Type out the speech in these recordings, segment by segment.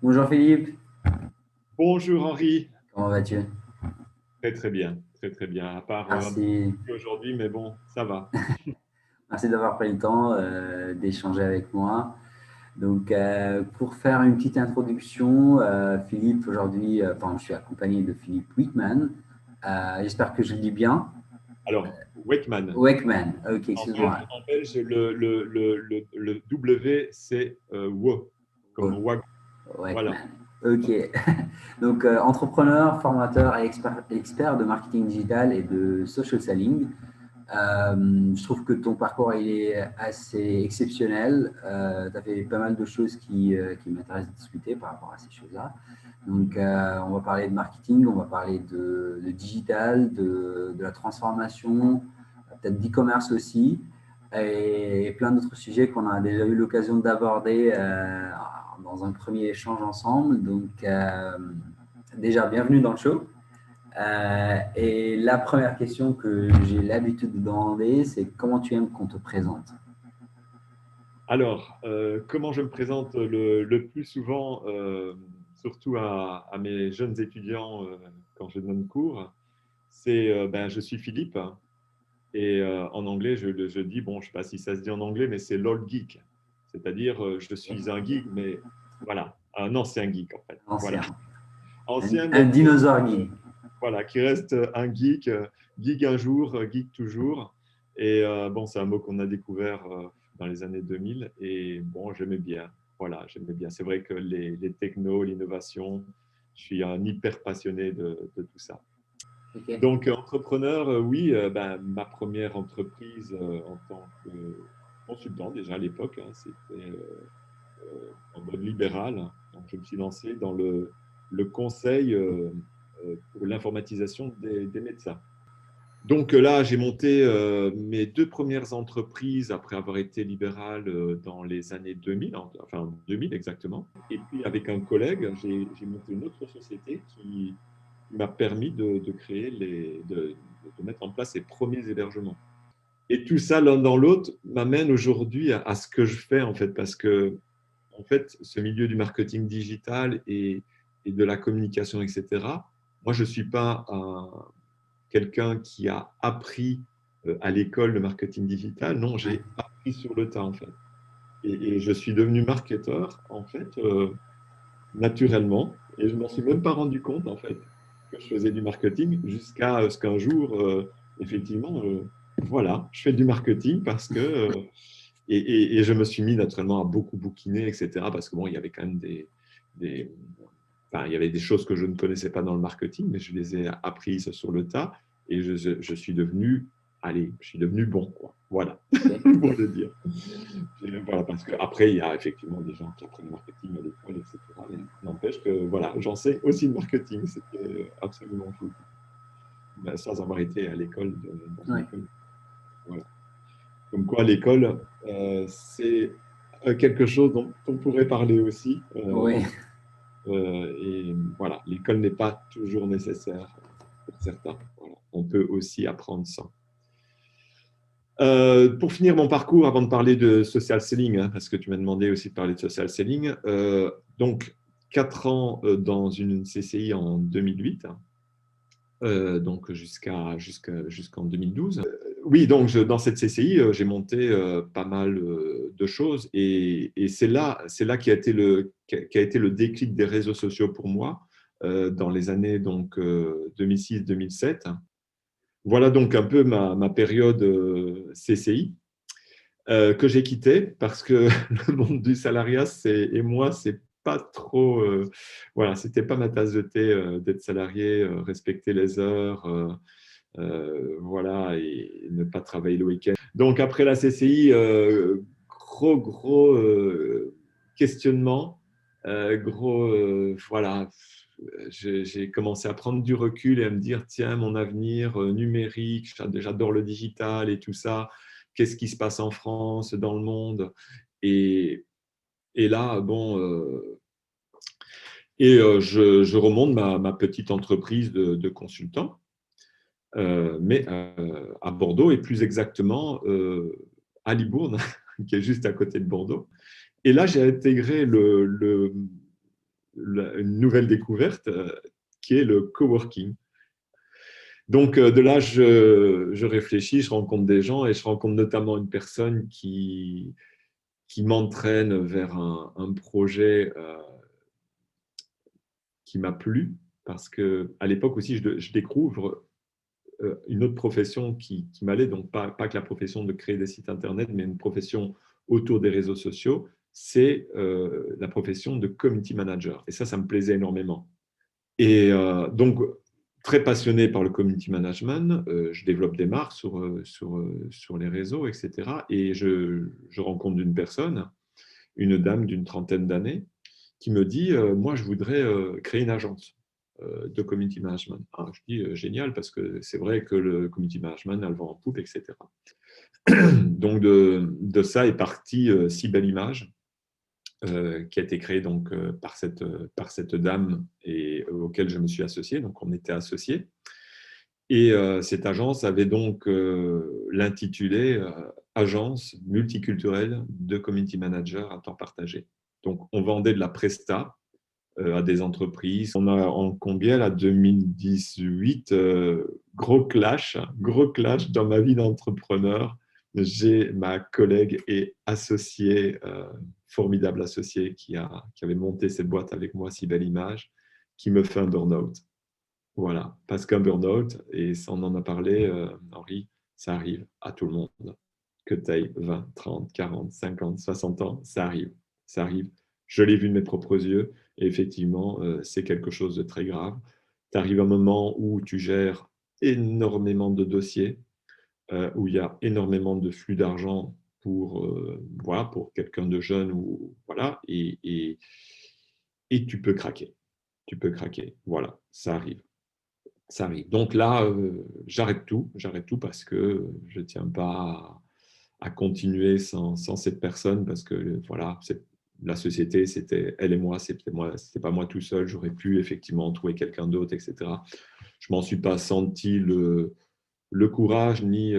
Bonjour Philippe, Bonjour Henri, comment vas-tu? très très bien, très très bien, à part un peu Merci, fatigué aujourd'hui, mais bon, ça va. merci d'avoir pris le temps d'échanger avec moi. Pour faire une petite introduction, Philippe, aujourd'hui, je suis accompagné de Philippe Wickman. J'espère que je le dis bien. Alors, Wakeman, Wickman, ok, excuse-moi. En Belge le W c'est WO, comme Oh, WAG, voilà. Wickman, ok. Entrepreneur, formateur et expert de marketing digital et de social selling. Je trouve que ton parcours il est assez exceptionnel. Tu as fait pas mal de choses qui m'intéressent de discuter par rapport à ces choses-là. On va parler de marketing, on va parler de digital, de la transformation, peut-être d'e-commerce aussi, et plein d'autres sujets qu'on a déjà eu l'occasion d'aborder dans un premier échange ensemble. Déjà, bienvenue dans le show. Et la première question que j'ai l'habitude de demander, c'est comment tu aimes qu'on te présente? Alors, comment je me présente le plus souvent, surtout à mes jeunes étudiants quand je donne cours, c'est je suis Philippe et en anglais, je dis, bon, je ne sais pas si ça se dit en anglais, mais c'est l'old geek, c'est-à-dire je suis un geek, mais voilà, un ancien geek en fait. Voilà. Ancien. Ancien, Un mais dinosaure geek. voilà, qui reste un geek, geek un jour, geek toujours. Et bon, c'est un mot qu'on a découvert dans les années 2000 et bon, j'aimais bien. Voilà, j'aimais bien. C'est vrai que les technos, l'innovation, je suis un hyper passionné de tout ça. Ok. Donc, entrepreneur, oui, ma première entreprise en tant que consultant, déjà à l'époque, hein, c'était en mode libéral. Donc, je me suis lancé dans le conseil pour l'informatisation des médecins. Donc là, j'ai monté mes deux premières entreprises après avoir été libéral dans les années 2000, enfin 2000 exactement. Et puis avec un collègue, j'ai monté une autre société qui m'a permis de créer de mettre en place les premiers hébergements. Et tout ça, l'un dans l'autre, m'amène aujourd'hui à ce que je fais, en fait, parce que, en fait, ce milieu du marketing digital et de la communication, etc., moi, je ne suis pas quelqu'un qui a appris à l'école le marketing digital. Non, Ouais. j'ai appris sur le tas, en fait. Et je suis devenu marketeur, en fait, naturellement. Et je ne m'en suis même pas rendu compte, en fait, que je faisais du marketing jusqu'à ce qu'un jour, effectivement, voilà, je fais du marketing parce que. Et je me suis mis naturellement à beaucoup bouquiner, etc. Parce que bon, il y avait quand même des, enfin, il y avait des choses que je ne connaissais pas dans le marketing, mais je les ai apprises sur le tas et je suis devenu, allez, je suis devenu bon, quoi. Voilà, Ok. pour le dire. Voilà, parce qu'après, il y a effectivement des gens qui apprennent le marketing à l'école, etc. Mais n'empêche que, voilà, j'enseigne aussi le marketing, c'était absolument fou. Ben, sans avoir été à l'école, dans une Ouais. école. Voilà. Comme quoi, l'école, c'est quelque chose dont on pourrait parler aussi. Ouais. Et voilà, l'école n'est pas toujours nécessaire pour certains. Voilà. On peut aussi apprendre ça. Pour finir mon parcours, avant de parler de social selling, hein, parce que tu m'as demandé aussi de parler de social selling, donc 4 ans dans une CCI en 2008, donc jusqu'en 2012. Oui, donc dans cette CCI, j'ai monté pas mal de choses et c'est là qui a été le déclic des réseaux sociaux pour moi dans les années donc 2006-2007. Voilà donc un peu ma période CCI que j'ai quitté parce que le monde du salariat et moi, c'est pas trop. Voilà, c'était pas ma tasse de thé d'être salarié, respecter les heures, voilà, et ne pas travailler le week-end. Donc après la CCI, gros questionnement, voilà. J'ai commencé à prendre du recul et à me dire, tiens, mon avenir numérique, j'adore le digital et tout ça, qu'est-ce qui se passe en France, dans le monde. Et, et là, bon, je remonte ma petite entreprise de consultant, mais à Bordeaux et plus exactement à Libourne, qui est juste à côté de Bordeaux. Et là, j'ai intégré une nouvelle découverte qui est le coworking. Donc, de là, je réfléchis, je rencontre des gens et je rencontre notamment une personne qui m'entraîne vers un projet qui m'a plu parce qu'à l'époque aussi, je découvre une autre profession qui m'allait, donc pas que la profession de créer des sites Internet, mais une profession autour des réseaux sociaux, c'est la profession de community manager. Et ça me plaisait énormément. Et donc, très passionné par le community management, je développe des marques sur les réseaux, etc. Et je rencontre une personne, une dame d'une trentaine d'années, qui me dit moi, je voudrais créer une agence de community management. Ah, je dis génial, parce que c'est vrai que le community management a le vent en poupe, etc. Donc, de ça est partie Si Belle Image, qui a été créée donc, par cette dame et auquel je me suis associé. Donc, on était associés. Et cette agence avait donc l'intitulé Agence multiculturelle de community manager à temps partagé. Donc, on vendait de la presta à des entreprises. On a en combien, là, 2018, gros clash dans ma vie d'entrepreneur. J'ai ma collègue et associée, formidable associée, qui avait monté cette boîte avec moi, Si Belle Image, qui me fait un burn-out. Voilà, parce qu'un burn-out, et ça, on en a parlé, Henri, ça arrive à tout le monde. Que tu aies 20, 30, 40, 50, 60 ans, ça arrive. Ça arrive. Je l'ai vu de mes propres yeux, et effectivement, c'est quelque chose de très grave. Tu arrives à un moment où tu gères énormément de dossiers, où il y a énormément de flux d'argent voilà, pour quelqu'un de jeune, voilà, et tu peux craquer. Tu peux craquer. Voilà, ça arrive. Ça arrive. Donc là, j'arrête tout parce que je ne tiens pas à continuer sans cette personne, parce que voilà, la société, c'était elle et moi, c'était pas moi tout seul. J'aurais pu effectivement trouver quelqu'un d'autre, etc. Je m'en suis pas senti le courage ni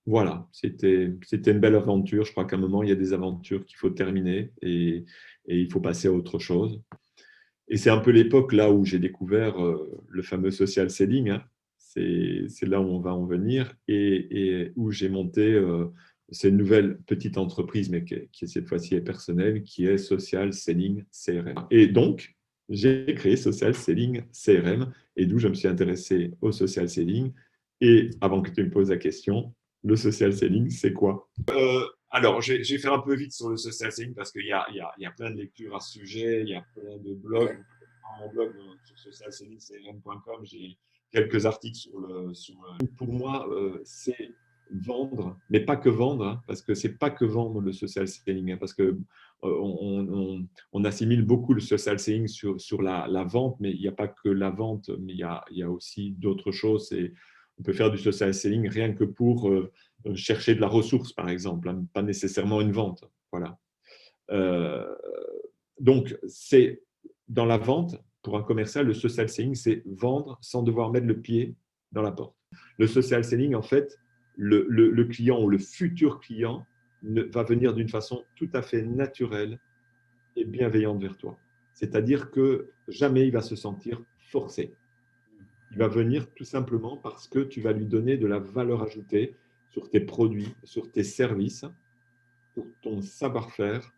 voilà, c'était une belle aventure. Je crois qu'à un moment, il y a des aventures qu'il faut terminer et il faut passer à autre chose. Et c'est un peu l'époque là où j'ai découvert le fameux social selling, hein. C'est là où on va en venir, et où j'ai monté cette nouvelle petite entreprise, mais qui cette fois-ci est personnelle, qui est Social Selling CRM. Et donc, j'ai créé Social Selling CRM, et d'où je me suis intéressé au social selling. Et avant que tu me poses la question, le social selling, c'est quoi? Alors, je vais faire un peu vite sur le social selling parce qu'il y a plein de lectures à ce sujet, il y a plein de blogs. Dans mon blog sur socialsellingcrm.com, j'ai quelques articles Pour moi, c'est vendre, mais pas que vendre, hein, parce que c'est pas que vendre le social selling, hein, parce que on assimile beaucoup le social selling sur la vente, mais il n'y a pas que la vente, mais il y a aussi d'autres choses. On peut faire du social selling rien que pour chercher de la ressource, par exemple, hein, pas nécessairement une vente. Voilà. Euh, donc, c'est dans la vente, pour un commercial, le social selling, c'est vendre sans devoir mettre le pied dans la porte. Le social selling, en fait, le client ou le futur client va venir d'une façon tout à fait naturelle et bienveillante vers toi. C'est-à-dire que jamais il va se sentir forcé. Il va venir tout simplement parce que tu vas lui donner de la valeur ajoutée sur tes produits, sur tes services, sur ton savoir-faire,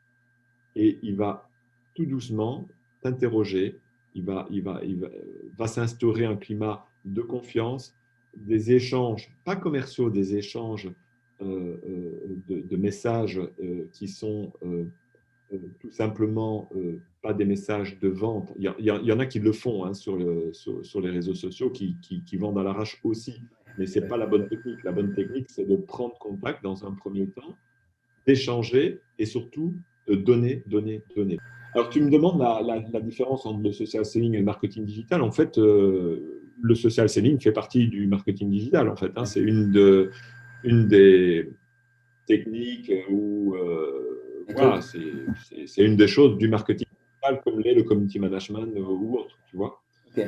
et il va tout doucement t'interroger. Va s'instaurer un climat de confiance, des échanges, pas commerciaux, des échanges de messages qui sont tout simplement pas des messages de vente. Il y en a qui le font, hein, sur les réseaux sociaux, qui vendent à l'arrache aussi, mais ce n'est pas la bonne technique. La bonne technique, c'est de prendre contact dans un premier temps, d'échanger et surtout de donner, donner, donner. Alors, tu me demandes la différence entre le social selling et le marketing digital. En fait, le social selling fait partie du marketing digital. En fait, hein. C'est une des techniques où voilà, c'est une des choses du marketing digital, comme l'est le community management ou autre, tu vois. Ok.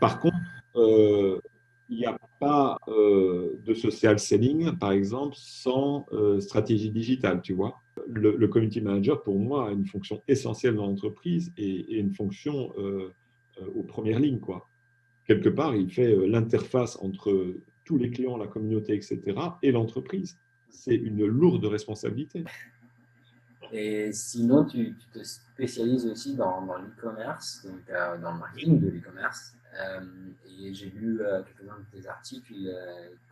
Par contre, il n'y a pas de social selling, par exemple, sans stratégie digitale, tu vois. Le community manager, pour moi, a une fonction essentielle dans l'entreprise et une fonction aux premières lignes, quoi. Quelque part, il fait l'interface entre tous les clients, la communauté, etc., et l'entreprise. C'est une lourde responsabilité. Et sinon, tu te spécialises aussi dans l'e-commerce, donc dans le Oui. marketing de l'e-commerce. Et j'ai lu quelques-uns de tes articles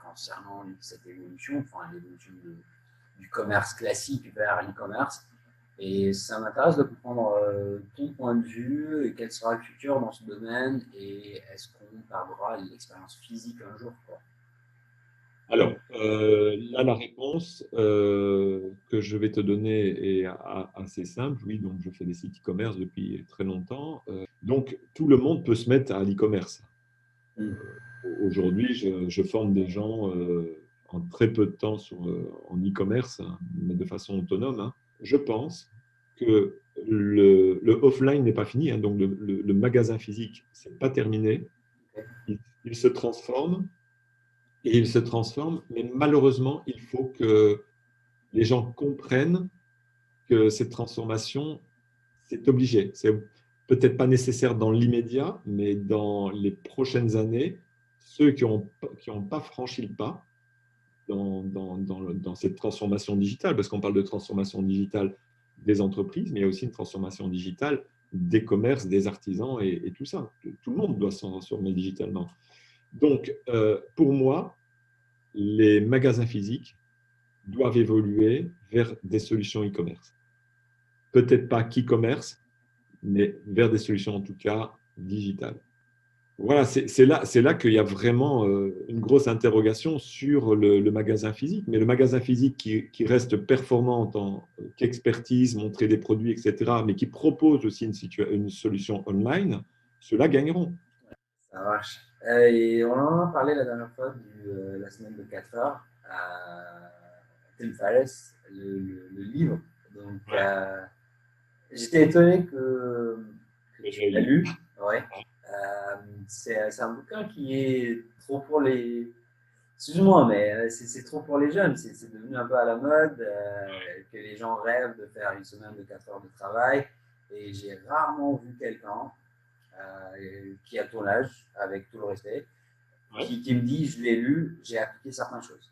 concernant cette évolution, enfin l'évolution du commerce classique vers l'e-commerce. Et ça m'intéresse de comprendre ton point de vue et quel sera le futur dans ce domaine et est-ce qu'on perdra l'expérience physique un jour, quoi. Alors, là, la réponse que je vais te donner est assez simple. Oui, donc je fais des sites e-commerce depuis très longtemps. Donc, tout le monde peut se mettre à l'e-commerce. Mm. Aujourd'hui, je forme des gens en très peu de temps en e-commerce, hein, mais de façon autonome, hein. Je pense que le offline n'est pas fini, hein, donc le magasin physique, c'est pas terminé. Okay. Il se transforme et il se transforme, mais malheureusement, il faut que les gens comprennent que cette transformation, c'est obligé. C'est peut-être pas nécessaire dans l'immédiat, mais dans les prochaines années, ceux qui ont pas franchi le pas dans cette transformation digitale, parce qu'on parle de transformation digitale des entreprises, mais il y a aussi une transformation digitale des commerces, des artisans et tout ça. Tout le monde doit s'en transformer digitalement. Donc, pour moi, les magasins physiques doivent évoluer vers des solutions e-commerce. Peut-être pas qu'e-commerce, mais vers des solutions en tout cas digitales. Voilà, c'est là qu'il y a vraiment une grosse interrogation sur le magasin physique. Mais le magasin physique qui reste performant en tant qu'expertise, montrer des produits, etc., mais qui propose aussi une solution online, ceux-là gagneront. Ça marche. Et on en a parlé la dernière fois de la semaine de 4 heures. Tim Ferriss, le livre. Donc, Ouais, j'étais étonné que mais je tu l'ai l'as lu. lu. Ouais. C'est un bouquin qui est trop pour les. Excuse-moi, mais c'est trop pour les jeunes. C'est devenu un peu à la mode que les gens rêvent de faire une semaine de 4 heures de travail. Et j'ai rarement vu quelqu'un qui a ton âge, avec tout le respect, Ouais, qui me dit je l'ai lu, j'ai appliqué certaines choses.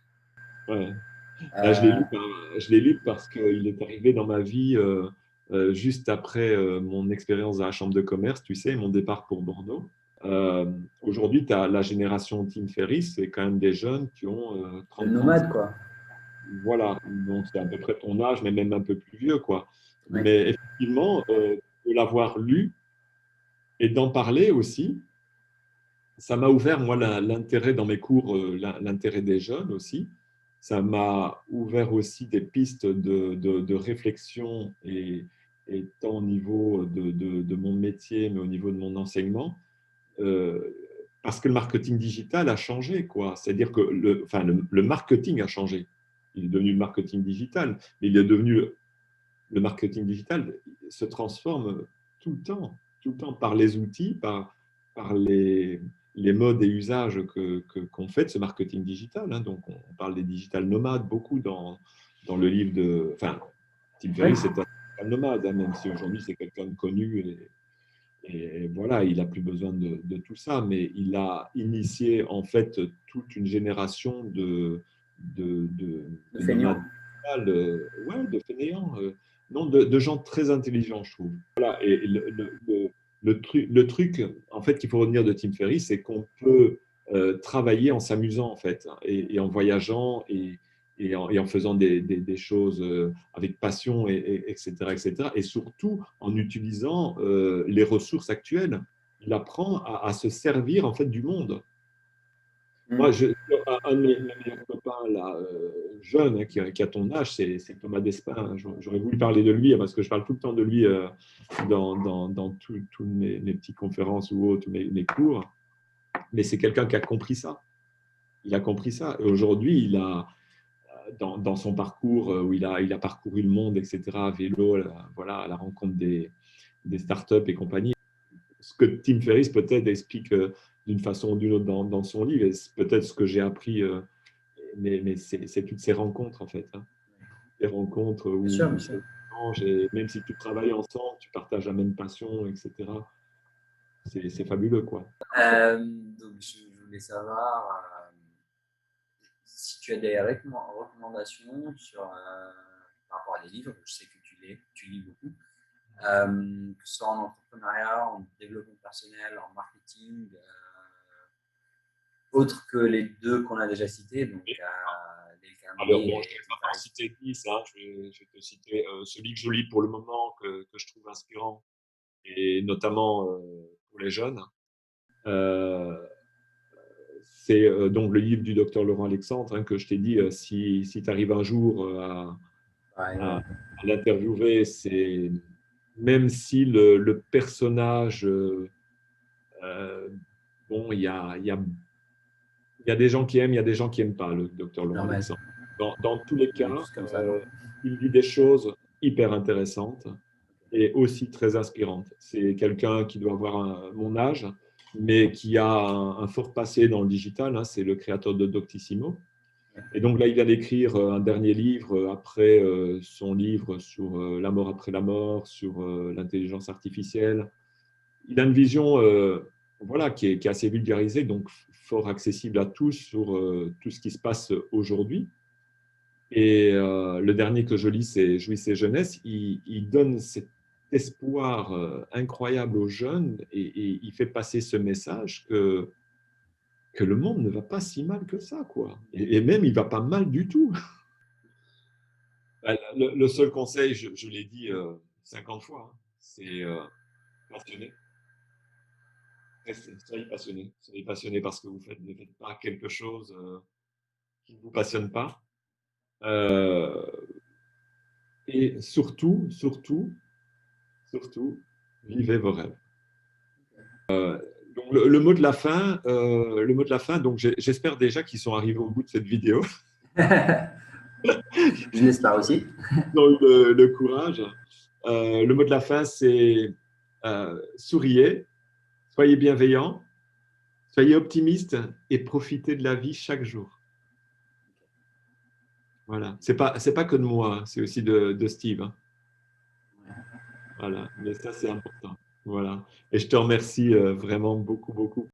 ouais. Là, Euh, je l'ai lu parce qu'il est arrivé dans ma vie juste après mon expérience à la Chambre de commerce, tu sais, mon départ pour Bordeaux. Euh, Aujourd'hui, tu as la génération Tim Ferriss, c'est quand même des jeunes qui ont le 30-35. nomade, quoi. Voilà, donc c'est à peu près ton âge, mais même un peu plus vieux, quoi. Oui. Mais effectivement, de l'avoir lu et d'en parler aussi, ça m'a ouvert, moi, l'intérêt dans mes cours, l'intérêt des jeunes aussi. Ça m'a ouvert aussi des pistes de réflexion et tant au niveau de mon métier, mais au niveau de mon enseignement. Euh, Parce que le marketing digital a changé, quoi. C'est-à-dire que enfin, le marketing a changé. Il est devenu le marketing digital, mais il est devenu le marketing digital se transforme tout le temps par les outils, par les modes et usages qu'on fait de ce marketing digital, hein. Donc, on parle des digital nomades beaucoup dans le livre de. Enfin, Tim Oui. Ferriss est un digital nomade, hein, même si aujourd'hui c'est quelqu'un de connu et voilà, il n'a plus besoin de tout ça, mais il a initié en fait toute une génération De de feignant. nomades digitales, ouais, de fainéants, non, de gens très intelligents, je trouve. Voilà, et le truc, en fait, qu'il faut retenir de Tim Ferriss, c'est qu'on peut travailler en s'amusant, en fait, hein, et en voyageant et en faisant des choses avec passion, etc., etc. Et surtout en utilisant les ressources actuelles. Il apprend à se servir en fait du monde. Moi, Mm. un de mes meilleurs copains là, jeune, hein, qui a ton âge, c'est Thomas Despins. J'aurais voulu parler de lui parce que je parle tout le temps de lui dans tous mes petites conférences ou autres, mes cours. Mais c'est quelqu'un qui a compris ça. Il a compris ça. Et aujourd'hui, il a, dans son parcours où il a parcouru le monde, etc., à vélo, voilà, à la rencontre des startups et compagnie. ce que Tim Ferriss peut-être explique d'une façon ou d'une autre dans son livre, et c'est peut-être ce que j'ai appris, mais c'est toutes ces rencontres en fait. Hein. Des rencontres Bien sûr, bien où sûr. ça change, et même si tu travailles ensemble, tu partages la même passion, etc. C'est fabuleux, quoi. Donc, je voulais savoir si tu as des recommandations par rapport à des livres. Je sais que tu lis beaucoup, que ce soit en entrepreneuriat, en développement personnel, en marketing, autres que les deux qu'on a déjà cités, donc Dale Alors, Carnegie bon, je ne et vais Tim pas t'en Ferriss. citer 10, hein. Je vais te citer celui que je lis pour le moment, que je trouve inspirant, et notamment pour les jeunes. Euh, c'est donc le livre du docteur Laurent Alexandre, hein, que je t'ai dit, si tu arrives un jour Ouais, à, ouais. à l'interviewer, c'est même si le personnage, euh, bon, il y a des gens qui aiment, il y a des gens qui n'aiment pas le docteur Laurent Normal. Alexandre. Dans tous les On est cas, tous comme ça, non? il dit des choses hyper intéressantes et aussi très inspirantes. C'est quelqu'un qui doit avoir mon âge, mais qui a un fort passé dans le digital. Hein. C'est le créateur de Doctissimo. Et donc là, il vient d'écrire un dernier livre après son livre sur la mort après la mort, sur l'intelligence artificielle. Il a une vision voilà, qui est assez vulgarisée, donc fort accessible à tous sur tout ce qui se passe aujourd'hui. Et le dernier que je lis, c'est Jouissez et jeunesse. Il donne cet espoir incroyable aux jeunes, et il fait passer ce message que le monde ne va pas si mal que ça, quoi. Et même, il va pas mal du tout. Le seul conseil, je l'ai dit 50 fois, hein, c'est passionné. Soyez passionné. Soyez passionné parce que vous faites. Ne faites pas quelque chose qui ne vous passionne pas. Euh, et surtout, surtout, surtout, vivez vos rêves. Donc, le mot de la fin. Donc, j'espère déjà qu'ils sont arrivés au bout de cette vidéo. Je l'espère aussi. Ils ont eu le courage. Le mot de la fin, c'est souriez, soyez bienveillants, soyez optimistes et profitez de la vie chaque jour. Voilà. C'est pas que de moi, hein, c'est aussi de Steve. Hein. Voilà. Mais ça, c'est important. Voilà. Et je te remercie vraiment beaucoup, beaucoup.